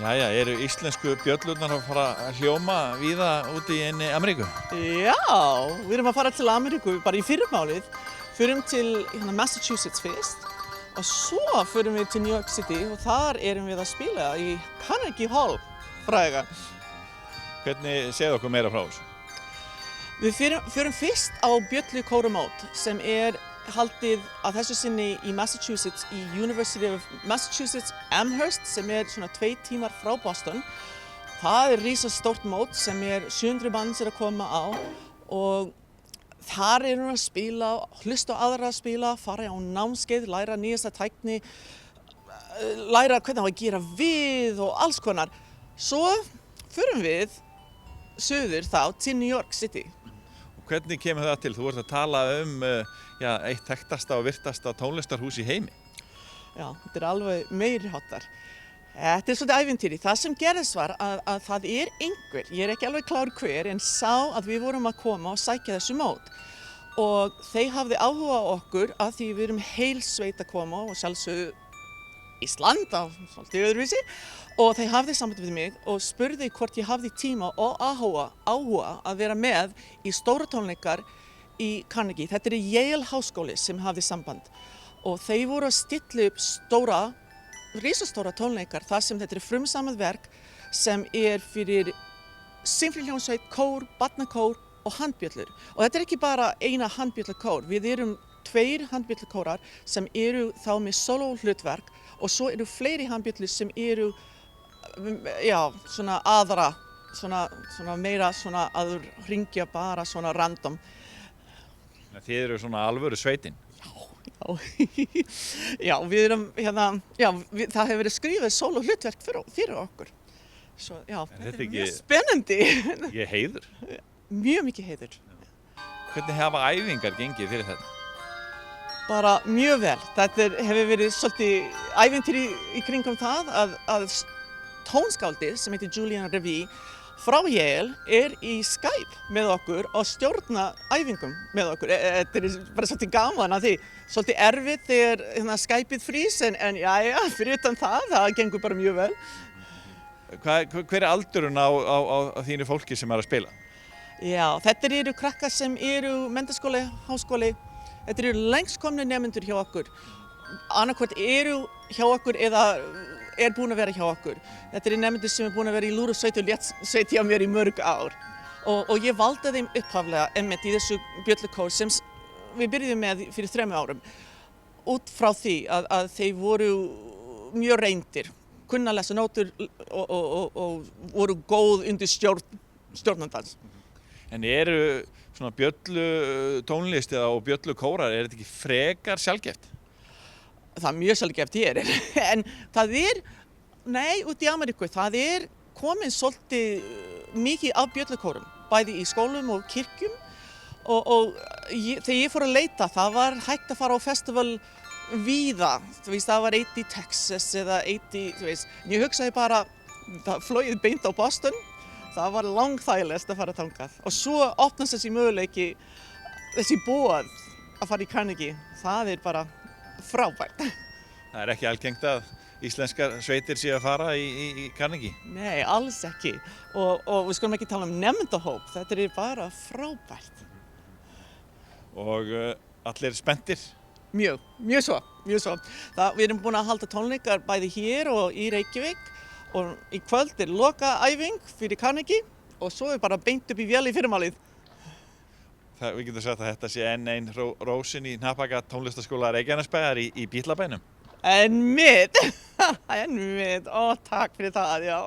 Jæja, eru íslensku bjöllurnar að fara að hljóma víða úti í einni Ameríku? Já, við erum að fara til Ameríku bara í fyrramálið. Förum til Massachusetts fyrst og svo förum við til New York City og þar erum við að spila í Carnegie Hall fræga. Hvernig segðu okkur meira frá þessu? Við förum fyrst á bjöllukóramót sem haldið að þessu sinni í Massachusetts, í University of Massachusetts Amherst sem svona 2 tímar frá Boston. Það risastórt mót sem 700 manns að koma á og þar erum við að spila, hlusta á aðra að spila, fara á námskeið, læra nýjasta tækni, læra hvernig á að gera við og alls konar. Svo förum við suður þá til New York City. Hvernig kemur það til? Þú ert að tala eitt þekktasta og virtasta tónlistarhús í heimi. Já, þetta alveg meiriháttar. Þetta svolítið ævintýri. Það sem gerðist var að það einhver, ég ekki alveg klár hver, en sá að við vorum að koma og sækja þessu mót. Og þeir hafði áhuga á okkur að því við erum heil sveit að koma og sjálfsögðu Ísland á svolítið öðruvísi. Og þeir hafði samband við mig og spurði hvort ég hafði tíma og áhuga að vera með í stóra tónleikar í Carnegie. Þetta Yale háskóli sem hafði samband. Og þeir voru að stilla upp risastóra tónleikar þar sem þetta frumsamað verk sem fyrir sinfóníuhljómsveit, kór, barnakór og handbjöllur. Og þetta ekki bara eina handbjöllukór. Við erum 2 handbjöllukórar sem þá með sólóhlutverk og svo eru fleiri handbjöllur sem svona aðra, svona meira svona að hringja bara svona random. Þið eru svona alvöru sveitin. Já, við erum það hefur verið skrifað sólóhlutverk fyrir okkur. Svo, já, þetta mjög spennandi. Ég heiður. Mjög mikið heiður. Hvernig hafa æfingar gengið fyrir þetta? Bara mjög vel. Þetta hefur verið svolítið ævintýri í kringum það að tónskáldið sem heitir Julian Revie frá Yale í Skype með okkur og stjórna æfingum með okkur. Þetta bara svolítið gaman að því. Svolítið erfitt þegar Skypeið frýs en jæja, fyrir utan það gengur bara mjög vel. Hver aldurinn á þínu fólki sem að spila? Já, þetta eru krakkar sem menntaskóli, háskóli. Þetta eru lengst komnu nemendur hjá okkur. Annarkvort hjá okkur eða búin að vera hjá okkur. Þetta nemendur sem búin að vera í lúðrasveit og léttsveit hjá mér í mörg ár. Og ég valdi þeim upphaflega einmitt í þessu bjöllukór sem við byrjuðum með fyrir 3 árum. Út frá því að þeir voru mjög reyndir, kunna að lesa nótur og voru góð undir stjórnandans. En eru svona bjöllutónlist og bjöllukórar, þetta ekki frekar sjaldgæft? Það mjög sjaldgæft hér, en það út í Ameríku, það komin svolítið mikið af bjöllukórum, bæði í skólum og kirkjum og þegar ég fór að leita, það var hægt að fara á festival víða, það var eitt í Texas eða eitt í, ég hugsaði bara, það flogið beint á Boston, það var langþægilegast að fara þangað og svo opnast þessi möguleiki, þessi boð að fara í Carnegie, það bara frábært. Það ekki algengt að íslenskar sveitir séu að fara í Carnegie? Nei, alls ekki. Og við skulum ekki tala nemendahóp, þetta bara frábært. Og allir spenntir? Mjög svo. Við erum búin að halda tónleikar bæði hér og í Reykjavík og í kvöld lokaæfing fyrir Carnegie og svo bara beint upp í vél í fyrramálið. Við getum sagt að þetta sé enn ein rósin í hnappakka tónlistarskóla Reykjanesbæjar í Bítlabænum. En mitt, takk fyrir það, já.